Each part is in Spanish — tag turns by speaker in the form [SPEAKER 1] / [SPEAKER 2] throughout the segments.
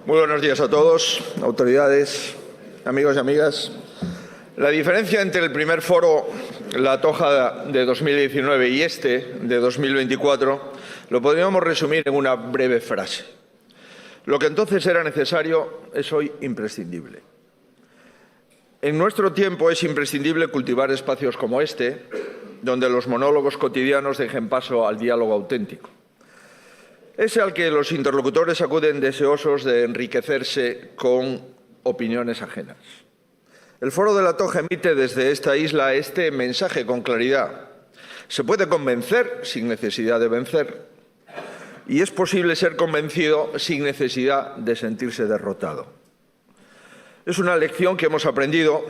[SPEAKER 1] Muy buenos días a todos, autoridades, amigos y amigas. La diferencia entre el primer foro La Toja de 2019 y este de 2024 lo podríamos resumir en una breve frase. Lo que entonces era necesario es hoy imprescindible. En nuestro tiempo es imprescindible cultivar espacios como este, donde los monólogos cotidianos dejen paso al diálogo auténtico. Ese al que los interlocutores acuden deseosos de enriquecerse con opiniones ajenas. El Foro de la Toja emite desde esta isla este mensaje con claridad. Se puede convencer sin necesidad de vencer y es posible ser convencido sin necesidad de sentirse derrotado. Es una lección que hemos aprendido,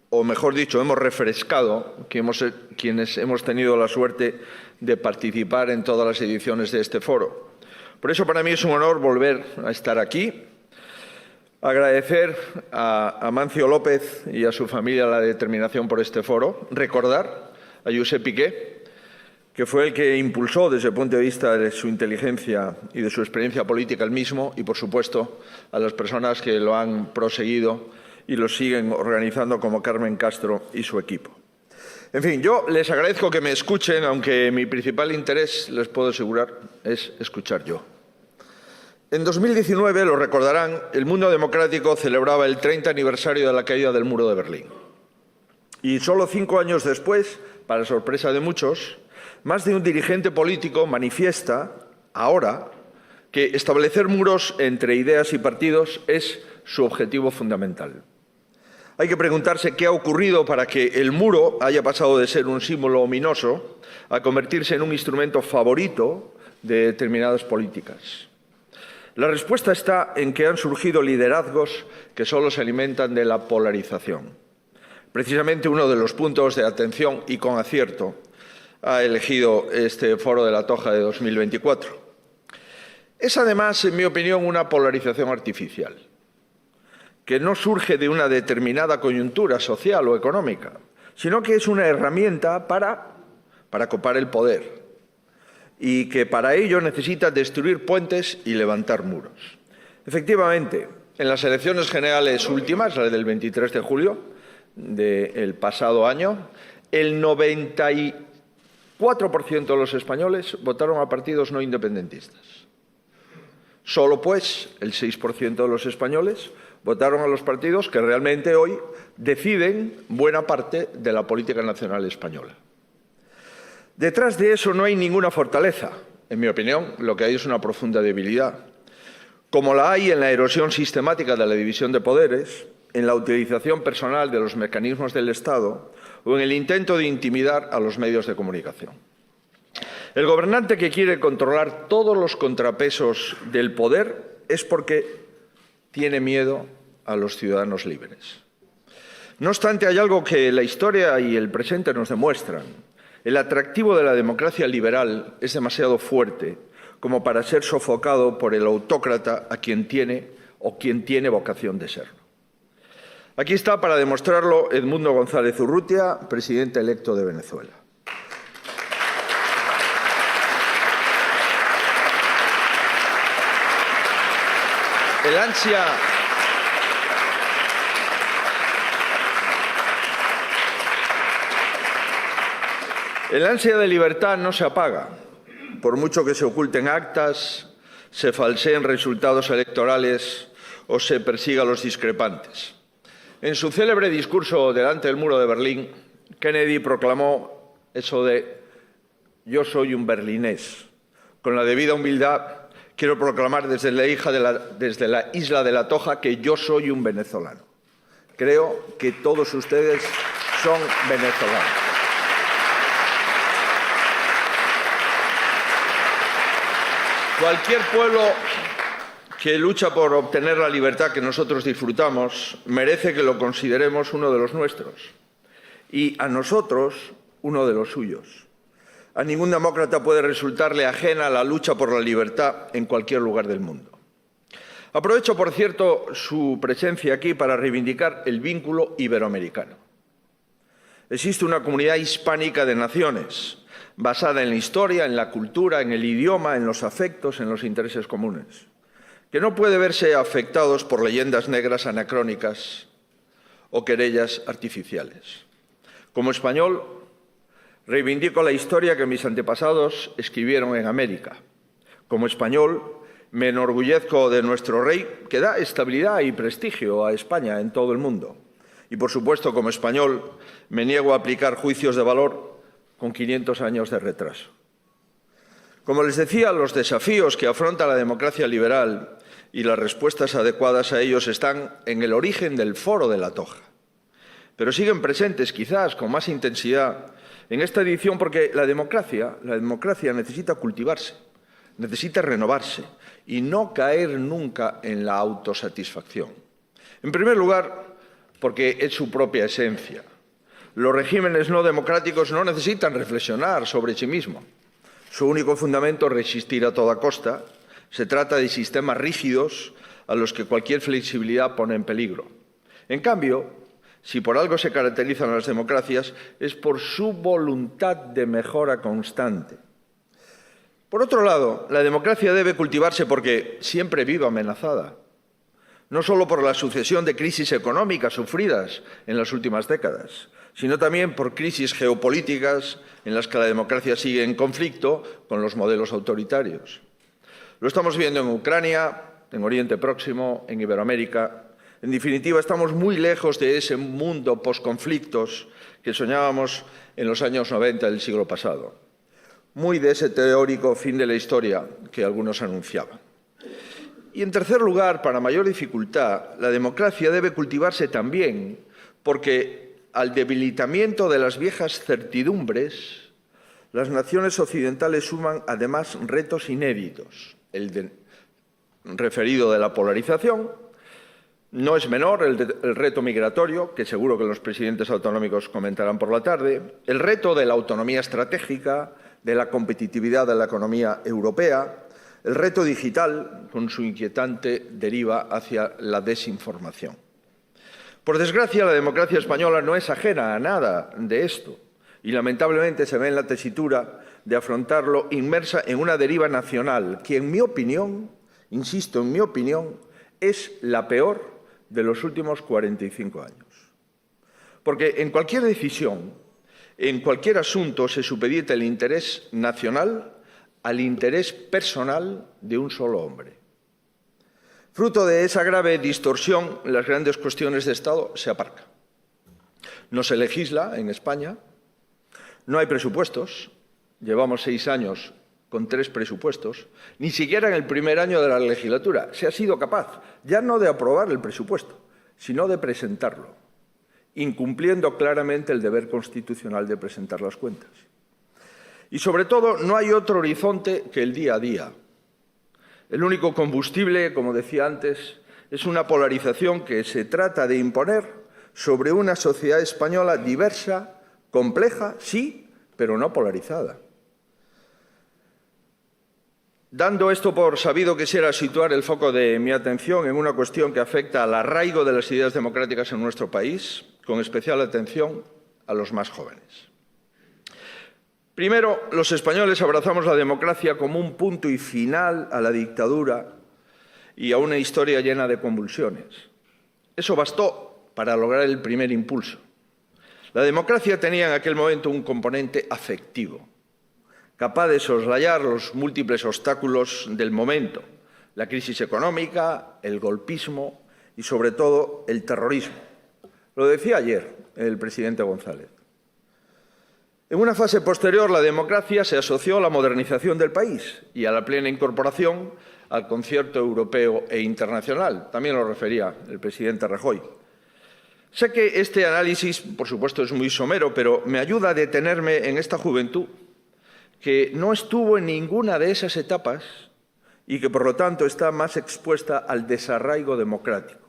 [SPEAKER 1] o mejor dicho, hemos refrescado, quienes hemos tenido la suerte de participar en todas las ediciones de este foro. Por eso para mí es un honor volver a estar aquí, agradecer a Amancio López y a su familia la determinación por este foro, recordar a Josep Piqué, que fue el que impulsó desde el punto de vista de su inteligencia y de su experiencia política el mismo, y por supuesto a las personas que lo han proseguido y lo siguen organizando como Carmen Castro y su equipo. En fin, yo les agradezco que me escuchen, aunque mi principal interés, les puedo asegurar, es escuchar yo. En 2019, lo recordarán, el mundo democrático celebraba el 30 aniversario de la caída del muro de Berlín. Y solo 5 años después, para sorpresa de muchos, más de un dirigente político manifiesta, ahora, que establecer muros entre ideas y partidos es su objetivo fundamental. Hay que preguntarse qué ha ocurrido para que el muro haya pasado de ser un símbolo ominoso a convertirse en un instrumento favorito de determinadas políticas. La respuesta está en que han surgido liderazgos que solo se alimentan de la polarización. Precisamente uno de los puntos de atención, y con acierto, ha elegido este Foro de la Toja de 2024. Es además, en mi opinión, una polarización artificial, que no surge de una determinada coyuntura social o económica, sino que es una herramienta para copar el poder y que para ello necesita destruir puentes y levantar muros. Efectivamente, en las elecciones generales últimas, las del 23 de julio del pasado año, el 94% de los españoles votaron a partidos no independentistas. Solo, pues, el 6% de los españoles votaron a los partidos que realmente hoy deciden buena parte de la política nacional española. Detrás de eso no hay ninguna fortaleza. En mi opinión, lo que hay es una profunda debilidad, como la hay en la erosión sistemática de la división de poderes, en la utilización personal de los mecanismos del Estado o en el intento de intimidar a los medios de comunicación. El gobernante que quiere controlar todos los contrapesos del poder es porque tiene miedo a los ciudadanos libres. No obstante, hay algo que la historia y el presente nos demuestran. El atractivo de la democracia liberal es demasiado fuerte como para ser sofocado por el autócrata a quien tiene vocación de serlo. Aquí está para demostrarlo Edmundo González Urrutia, presidente electo de Venezuela. El ansia de libertad no se apaga, por mucho que se oculten actas, se falseen resultados electorales o se persiga a los discrepantes. En su célebre discurso delante del muro de Berlín, Kennedy proclamó eso de «Yo soy un berlinés». Con la debida humildad, quiero proclamar desde la isla de la Toja que yo soy un venezolano. Creo que todos ustedes son venezolanos. Cualquier pueblo que lucha por obtener la libertad que nosotros disfrutamos merece que lo consideremos uno de los nuestros y a nosotros uno de los suyos. A ningún demócrata puede resultarle ajena la lucha por la libertad en cualquier lugar del mundo. Aprovecho, por cierto, su presencia aquí para reivindicar el vínculo iberoamericano. Existe una comunidad hispánica de naciones basada en la historia, en la cultura, en el idioma, en los afectos, en los intereses comunes, que no puede verse afectados por leyendas negras anacrónicas o querellas artificiales. Como español, reivindico la historia que mis antepasados escribieron en América. Como español, me enorgullezco de nuestro rey, que da estabilidad y prestigio a España en todo el mundo. Y, por supuesto, como español, me niego a aplicar juicios de valor con 500 años de retraso. Como les decía, los desafíos que afronta la democracia liberal y las respuestas adecuadas a ellos están en el origen del Foro de la Toja. Pero siguen presentes, quizás con más intensidad, en esta edición porque la democracia necesita cultivarse, necesita renovarse y no caer nunca en la autosatisfacción. En primer lugar, porque es su propia esencia. Los regímenes no democráticos no necesitan reflexionar sobre sí mismos. Su único fundamento es resistir a toda costa. Se trata de sistemas rígidos a los que cualquier flexibilidad pone en peligro. En cambio, si por algo se caracterizan las democracias, es por su voluntad de mejora constante. Por otro lado, la democracia debe cultivarse porque siempre vive amenazada, no solo por la sucesión de crisis económicas sufridas en las últimas décadas, sino también por crisis geopolíticas en las que la democracia sigue en conflicto con los modelos autoritarios. Lo estamos viendo en Ucrania, en Oriente Próximo, en Iberoamérica. En definitiva, estamos muy lejos de ese mundo posconflictos que soñábamos en los años 90 del siglo pasado. Muy de ese teórico fin de la historia que algunos anunciaban. Y, en tercer lugar, para mayor dificultad, la democracia debe cultivarse también porque al debilitamiento de las viejas certidumbres, las naciones occidentales suman además retos inéditos. El referido de la polarización, no es menor el reto migratorio, que seguro que los presidentes autonómicos comentarán por la tarde, el reto de la autonomía estratégica, de la competitividad de la economía europea, el reto digital, con su inquietante deriva hacia la desinformación. Por desgracia, la democracia española no es ajena a nada de esto y, lamentablemente, se ve en la tesitura de afrontarlo inmersa en una deriva nacional que, en mi opinión, insisto, en mi opinión, es la peor de los últimos 45 años. Porque en cualquier decisión, en cualquier asunto, se supedita el interés nacional al interés personal de un solo hombre. Fruto de esa grave distorsión, las grandes cuestiones de Estado se aparcan. No se legisla en España, no hay presupuestos, llevamos 6 años con 3 presupuestos, ni siquiera en el primer año de la legislatura se ha sido capaz, ya no de aprobar el presupuesto, sino de presentarlo, incumpliendo claramente el deber constitucional de presentar las cuentas. Y, sobre todo, no hay otro horizonte que el día a día. El único combustible, como decía antes, es una polarización que se trata de imponer sobre una sociedad española diversa, compleja, sí, pero no polarizada. Dando esto por sabido, quisiera situar el foco de mi atención en una cuestión que afecta al arraigo de las ideas democráticas en nuestro país, con especial atención a los más jóvenes. Primero, los españoles abrazamos la democracia como un punto y final a la dictadura y a una historia llena de convulsiones. Eso bastó para lograr el primer impulso. La democracia tenía en aquel momento un componente afectivo, capaz de soslayar los múltiples obstáculos del momento, la crisis económica, el golpismo y, sobre todo, el terrorismo. Lo decía ayer el presidente González. En una fase posterior, la democracia se asoció a la modernización del país y a la plena incorporación al concierto europeo e internacional. También lo refería el presidente Rajoy. Sé que este análisis, por supuesto, es muy somero, pero me ayuda a detenerme en esta juventud que no estuvo en ninguna de esas etapas y que, por lo tanto, está más expuesta al desarraigo democrático.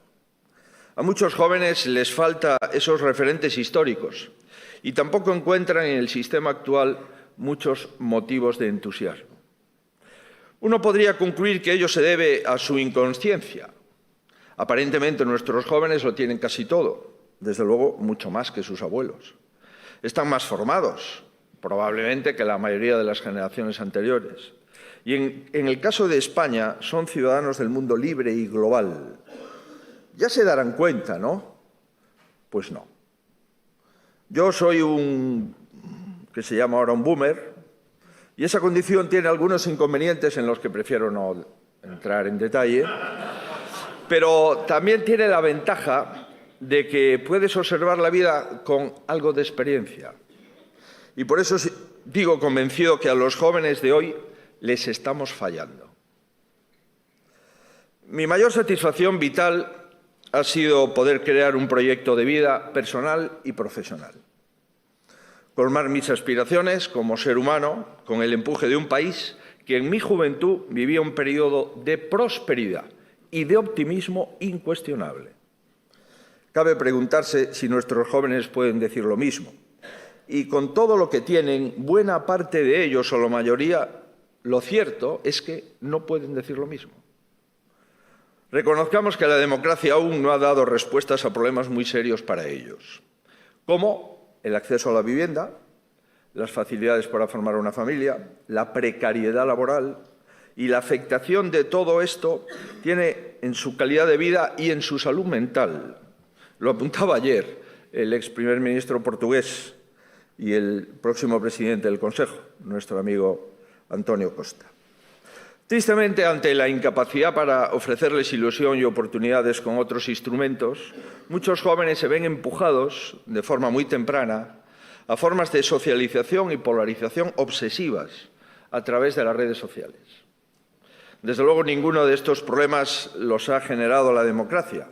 [SPEAKER 1] A muchos jóvenes les falta esos referentes históricos y tampoco encuentran en el sistema actual muchos motivos de entusiasmo. Uno podría concluir que ello se debe a su inconsciencia. Aparentemente nuestros jóvenes lo tienen casi todo, desde luego mucho más que sus abuelos. Están más formados, probablemente, que la mayoría de las generaciones anteriores. Y en el caso de España son ciudadanos del mundo libre y global. Ya se darán cuenta, ¿no? Pues no. Yo soy que se llama ahora un boomer, y esa condición tiene algunos inconvenientes en los que prefiero no entrar en detalle, pero también tiene la ventaja de que puedes observar la vida con algo de experiencia. Y por eso digo convencido que a los jóvenes de hoy les estamos fallando. Mi mayor satisfacción vital ha sido poder crear un proyecto de vida personal y profesional. Colmar mis aspiraciones como ser humano con el empuje de un país que en mi juventud vivía un periodo de prosperidad y de optimismo incuestionable. Cabe preguntarse si nuestros jóvenes pueden decir lo mismo. Y con todo lo que tienen, buena parte de ellos o la mayoría, lo cierto es que no pueden decir lo mismo. Reconozcamos que la democracia aún no ha dado respuestas a problemas muy serios para ellos, como el acceso a la vivienda, las facilidades para formar una familia, la precariedad laboral, y la afectación de todo esto tiene en su calidad de vida y en su salud mental. Lo apuntaba ayer el ex primer ministro portugués y el próximo presidente del Consejo, nuestro amigo Antonio Costa. Tristemente, ante la incapacidad para ofrecerles ilusión y oportunidades con otros instrumentos, muchos jóvenes se ven empujados de forma muy temprana a formas de socialización y polarización obsesivas a través de las redes sociales. Desde luego, ninguno de estos problemas los ha generado la democracia,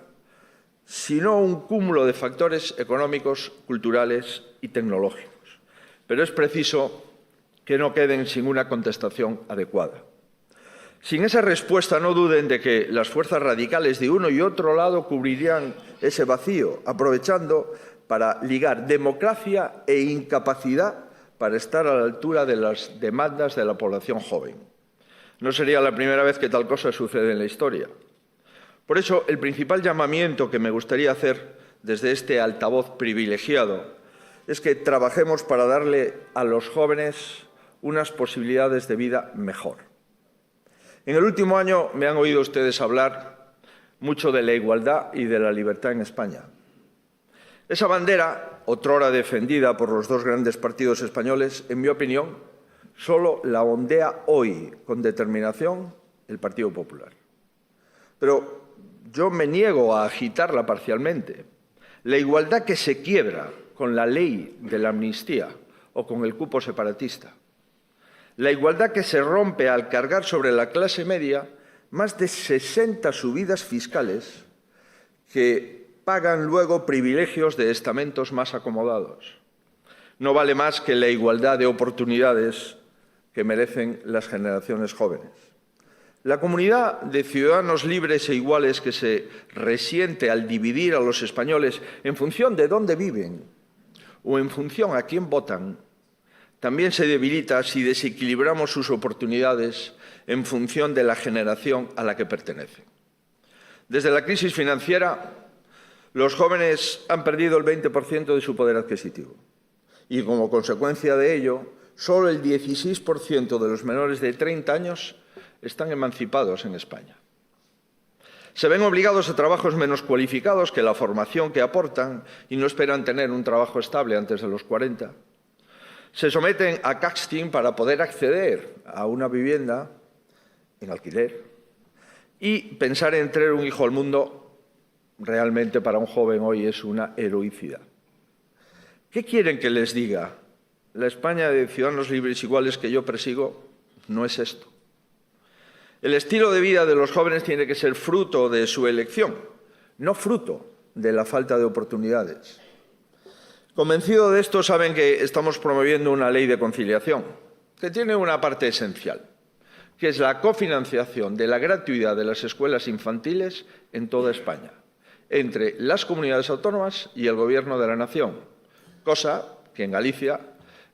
[SPEAKER 1] sino un cúmulo de factores económicos, culturales y tecnológicos. Pero es preciso que no queden sin una contestación adecuada. Sin esa respuesta, no duden de que las fuerzas radicales de uno y otro lado cubrirían ese vacío, aprovechando para ligar democracia e incapacidad para estar a la altura de las demandas de la población joven. No sería la primera vez que tal cosa sucede en la historia. Por eso, el principal llamamiento que me gustaría hacer desde este altavoz privilegiado es que trabajemos para darle a los jóvenes unas posibilidades de vida mejor. En el último año me han oído ustedes hablar mucho de la igualdad y de la libertad en España. Esa bandera, otrora defendida por los dos grandes partidos españoles, en mi opinión, solo la ondea hoy con determinación el Partido Popular. Pero yo me niego a agitarla parcialmente. La igualdad que se quiebra con la ley de la amnistía o con el cupo separatista. La igualdad que se rompe al cargar sobre la clase media más de 60 subidas fiscales que pagan luego privilegios de estamentos más acomodados. No vale más que la igualdad de oportunidades que merecen las generaciones jóvenes. La comunidad de ciudadanos libres e iguales que se resiente al dividir a los españoles en función de dónde viven o en función a quién votan, también se debilita si desequilibramos sus oportunidades en función de la generación a la que pertenecen. Desde la crisis financiera, los jóvenes han perdido el 20% de su poder adquisitivo y, como consecuencia de ello, solo el 16% de los menores de 30 años están emancipados en España. Se ven obligados a trabajos menos cualificados que la formación que aportan y no esperan tener un trabajo estable antes de los 40. Se someten a casting para poder acceder a una vivienda en alquiler y pensar en traer un hijo al mundo realmente para un joven hoy es una heroicidad. ¿Qué quieren que les diga? La España de ciudadanos libres e iguales que yo persigo no es esto. El estilo de vida de los jóvenes tiene que ser fruto de su elección, no fruto de la falta de oportunidades. Convencido de esto, saben que estamos promoviendo una ley de conciliación que tiene una parte esencial, que es la cofinanciación de la gratuidad de las escuelas infantiles en toda España, entre las comunidades autónomas y el Gobierno de la Nación, cosa que en Galicia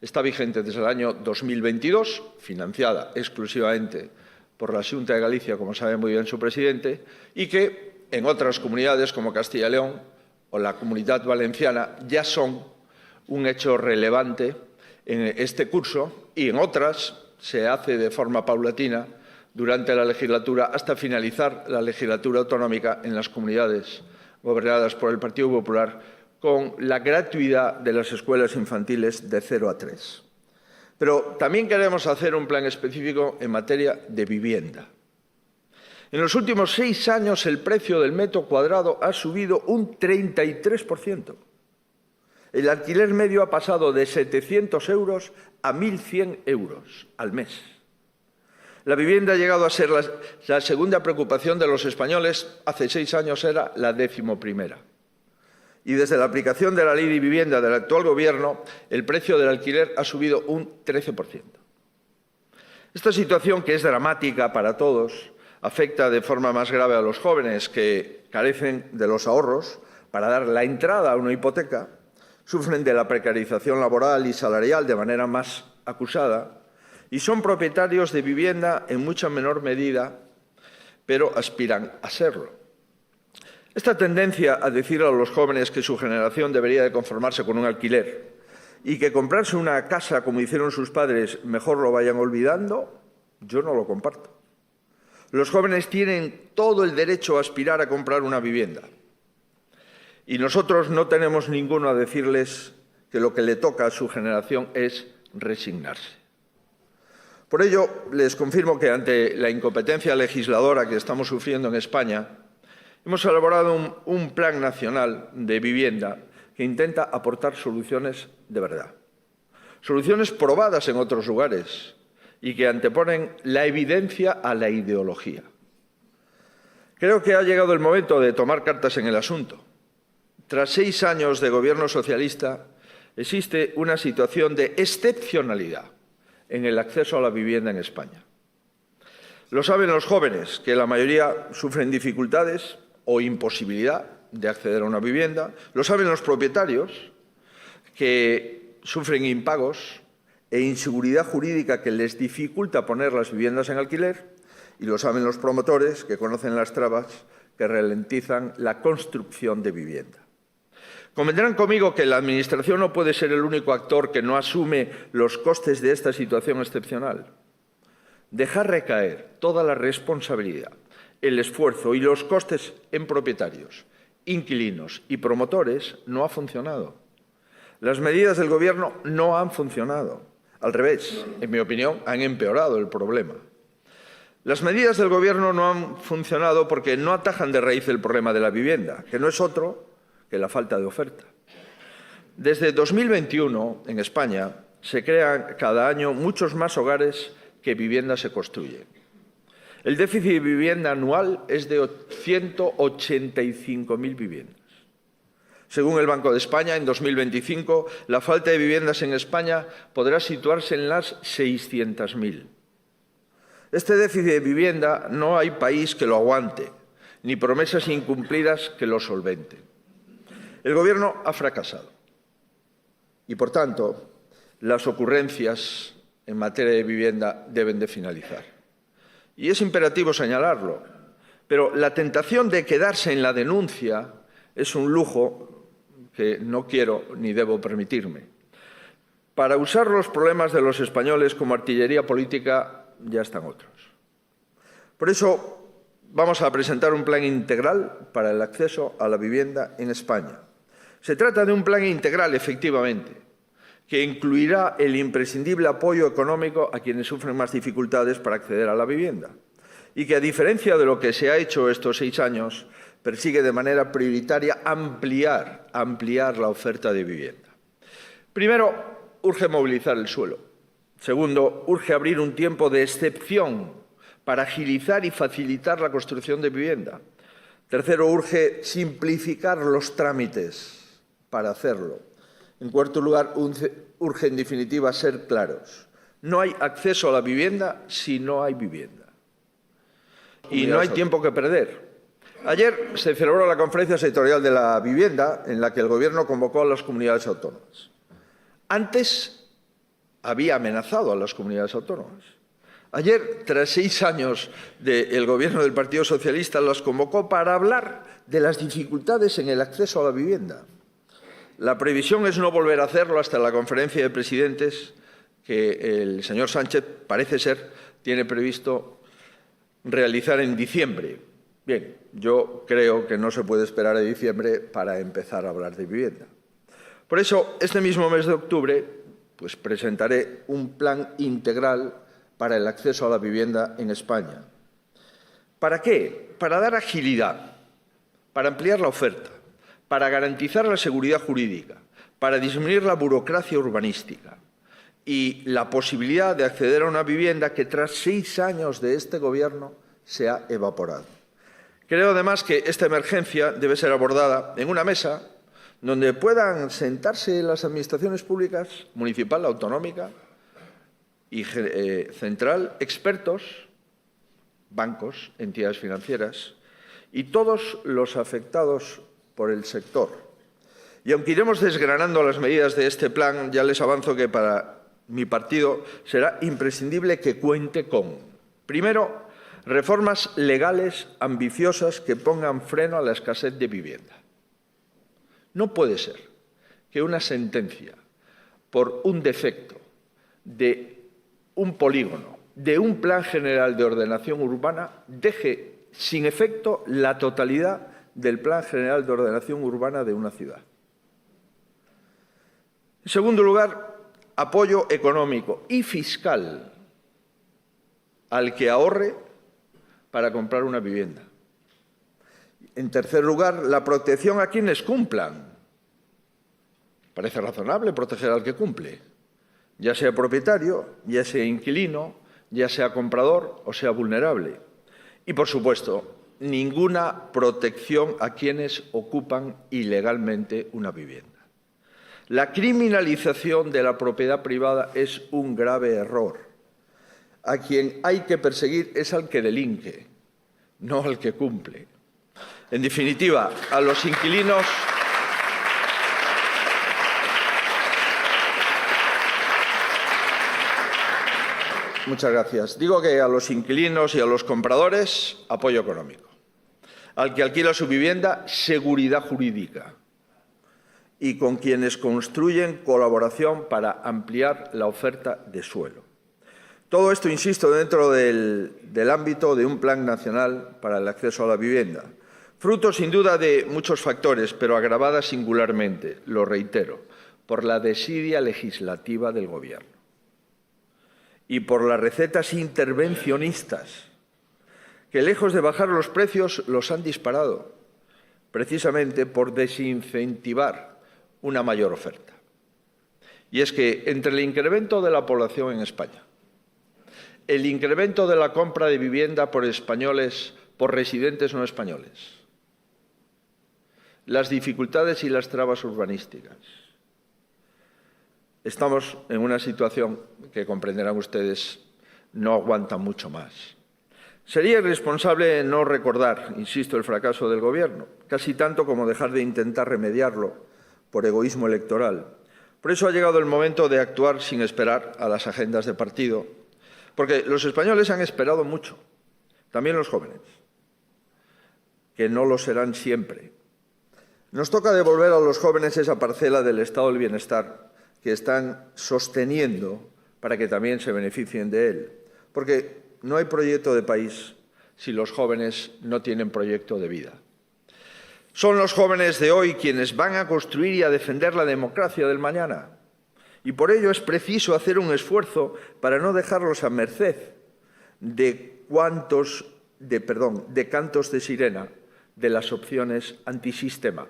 [SPEAKER 1] está vigente desde el año 2022, financiada exclusivamente por la Xunta de Galicia, como sabe muy bien su presidente, y que en otras comunidades como Castilla y León o la Comunidad Valenciana ya son un hecho relevante en este curso y en otras, se hace de forma paulatina durante la legislatura hasta finalizar la legislatura autonómica en las comunidades gobernadas por el Partido Popular, con la gratuidad de las escuelas infantiles de 0 a 3. Pero también queremos hacer un plan específico en materia de vivienda. En los últimos 6 años el precio del metro cuadrado ha subido un 33%. El alquiler medio ha pasado de 700 euros a 1.100 euros al mes. La vivienda ha llegado a ser la segunda preocupación de los españoles. Hace 6 años era la 11ª. Y desde la aplicación de la Ley de Vivienda del actual Gobierno, el precio del alquiler ha subido un 13%. Esta situación, que es dramática para todos, afecta de forma más grave a los jóvenes que carecen de los ahorros para dar la entrada a una hipoteca, sufren de la precarización laboral y salarial de manera más acusada y son propietarios de vivienda en mucha menor medida, pero aspiran a serlo. Esta tendencia a decir a los jóvenes que su generación debería de conformarse con un alquiler y que comprarse una casa, como hicieron sus padres, mejor lo vayan olvidando, yo no lo comparto. Los jóvenes tienen todo el derecho a aspirar a comprar una vivienda. Y nosotros no tenemos ninguno a decirles que lo que le toca a su generación es resignarse. Por ello, les confirmo que ante la incompetencia legisladora que estamos sufriendo en España, hemos elaborado un plan nacional de vivienda que intenta aportar soluciones de verdad. Soluciones probadas en otros lugares y que anteponen la evidencia a la ideología. Creo que ha llegado el momento de tomar cartas en el asunto. Tras 6 años de gobierno socialista, existe una situación de excepcionalidad en el acceso a la vivienda en España. Lo saben los jóvenes, que la mayoría sufren dificultades o imposibilidad de acceder a una vivienda. Lo saben los propietarios, que sufren impagos e inseguridad jurídica que les dificulta poner las viviendas en alquiler. Y lo saben los promotores, que conocen las trabas que ralentizan la construcción de vivienda. Convendrán conmigo que la Administración no puede ser el único actor que no asume los costes de esta situación excepcional. Dejar recaer toda la responsabilidad, el esfuerzo y los costes en propietarios, inquilinos y promotores no ha funcionado. Las medidas del Gobierno no han funcionado. Al revés, en mi opinión, han empeorado el problema. Las medidas del Gobierno no han funcionado porque no atajan de raíz el problema de la vivienda, que no es otro que la falta de oferta. Desde 2021, en España, se crean cada año muchos más hogares que viviendas se construyen. El déficit de vivienda anual es de 185.000 viviendas. Según el Banco de España, en 2025, la falta de viviendas en España podrá situarse en las 600.000. Este déficit de vivienda no hay país que lo aguante, ni promesas incumplidas que lo solventen. El Gobierno ha fracasado y, por tanto, las ocurrencias en materia de vivienda deben de finalizar. Y es imperativo señalarlo, pero la tentación de quedarse en la denuncia es un lujo que no quiero ni debo permitirme. Para usar los problemas de los españoles como artillería política ya están otros. Por eso vamos a presentar un plan integral para el acceso a la vivienda en España. Se trata de un plan integral, efectivamente, que incluirá el imprescindible apoyo económico a quienes sufren más dificultades para acceder a la vivienda y que, a diferencia de lo que se ha hecho estos 6 años, persigue de manera prioritaria ampliar la oferta de vivienda. Primero, urge movilizar el suelo. Segundo, urge abrir un tiempo de excepción para agilizar y facilitar la construcción de vivienda. Tercero, urge simplificar los trámites para hacerlo. En cuarto lugar, urge en definitiva ser claros. No hay acceso a la vivienda si no hay vivienda. Y no hay tiempo que perder. Ayer se celebró la Conferencia Sectorial de la Vivienda, en la que el Gobierno convocó a las comunidades autónomas. Antes había amenazado a las comunidades autónomas. Ayer, tras 6 años del Gobierno del Partido Socialista, las convocó para hablar de las dificultades en el acceso a la vivienda. La previsión es no volver a hacerlo hasta la Conferencia de Presidentes que el señor Sánchez, parece ser, tiene previsto realizar en diciembre. Bien, yo creo que no se puede esperar a diciembre para empezar a hablar de vivienda. Por eso, este mismo mes de octubre, pues presentaré un plan integral para el acceso a la vivienda en España. ¿Para qué? Para dar agilidad, para ampliar la oferta, para garantizar la seguridad jurídica, para disminuir la burocracia urbanística y la posibilidad de acceder a una vivienda que tras 6 años de este Gobierno se ha evaporado. Creo además que esta emergencia debe ser abordada en una mesa donde puedan sentarse las administraciones públicas, municipal, autonómica y central, expertos, bancos, entidades financieras y todos los afectados por el sector. Y aunque iremos desgranando las medidas de este plan, ya les avanzo que para mi partido será imprescindible que cuente con, primero, reformas legales ambiciosas que pongan freno a la escasez de vivienda. No puede ser que una sentencia por un defecto de un polígono, de un plan general de ordenación urbana, deje sin efecto la totalidad del plan general de ordenación urbana de una ciudad. En segundo lugar, apoyo económico y fiscal al que ahorre para comprar una vivienda. En tercer lugar, la protección a quienes cumplan. Parece razonable proteger al que cumple, ya sea propietario, ya sea inquilino, ya sea comprador o sea vulnerable. Y, por supuesto, ninguna protección a quienes ocupan ilegalmente una vivienda. La criminalización de la propiedad privada es un grave error. A quien hay que perseguir es al que delinque, no al que cumple. En definitiva, a los inquilinos Muchas gracias. Digo que a los inquilinos y a los compradores, apoyo económico. Al que alquila su vivienda, seguridad jurídica. Y con quienes construyen, colaboración para ampliar la oferta de suelo. Todo esto, insisto, dentro del ámbito de un plan nacional para el acceso a la vivienda. Fruto, sin duda, de muchos factores, pero agravada singularmente, lo reitero, por la desidia legislativa del Gobierno y por las recetas intervencionistas que, lejos de bajar los precios, los han disparado, precisamente por desincentivar una mayor oferta. Y es que entre el incremento de la población en España, el incremento de la compra de vivienda por españoles, por residentes no españoles, las dificultades y las trabas urbanísticas, estamos en una situación que, comprenderán ustedes, no aguanta mucho más. Sería irresponsable no recordar, insisto, el fracaso del Gobierno, casi tanto como dejar de intentar remediarlo por egoísmo electoral. Por eso ha llegado el momento de actuar sin esperar a las agendas de partido, porque los españoles han esperado mucho, también los jóvenes, que no lo serán siempre. Nos toca devolver a los jóvenes esa parcela del estado del bienestar que están sosteniendo para que también se beneficien de él. Porque no hay proyecto de país si los jóvenes no tienen proyecto de vida. Son los jóvenes de hoy quienes van a construir y a defender la democracia del mañana. Y por ello es preciso hacer un esfuerzo para no dejarlos a merced de cantos de sirena de las opciones antisistema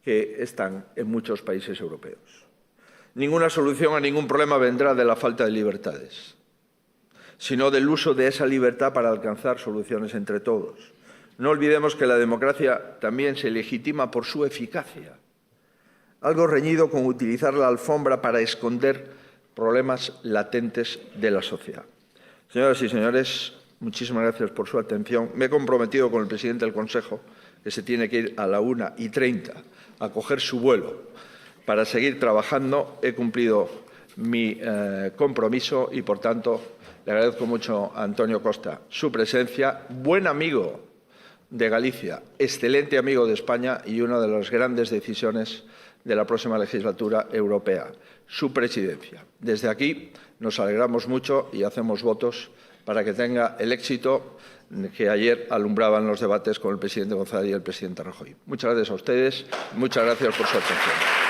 [SPEAKER 1] que están en muchos países europeos. Ninguna solución a ningún problema vendrá de la falta de libertades, sino del uso de esa libertad para alcanzar soluciones entre todos. No olvidemos que la democracia también se legitima por su eficacia, algo reñido con utilizar la alfombra para esconder problemas latentes de la sociedad. Señoras y señores, muchísimas gracias por su atención. Me he comprometido con el presidente del Consejo, que se tiene que ir a la 1:30 a coger su vuelo para seguir trabajando. He cumplido mi compromiso y, por tanto, le agradezco mucho a Antonio Costa su presencia, buen amigo de Galicia, excelente amigo de España y una de las grandes decisiones de la próxima legislatura europea. su presidencia. Desde aquí nos alegramos mucho y hacemos votos para que tenga el éxito que ayer alumbraban los debates con el presidente González y el presidente Rajoy. Muchas gracias a ustedes, muchas gracias por su atención.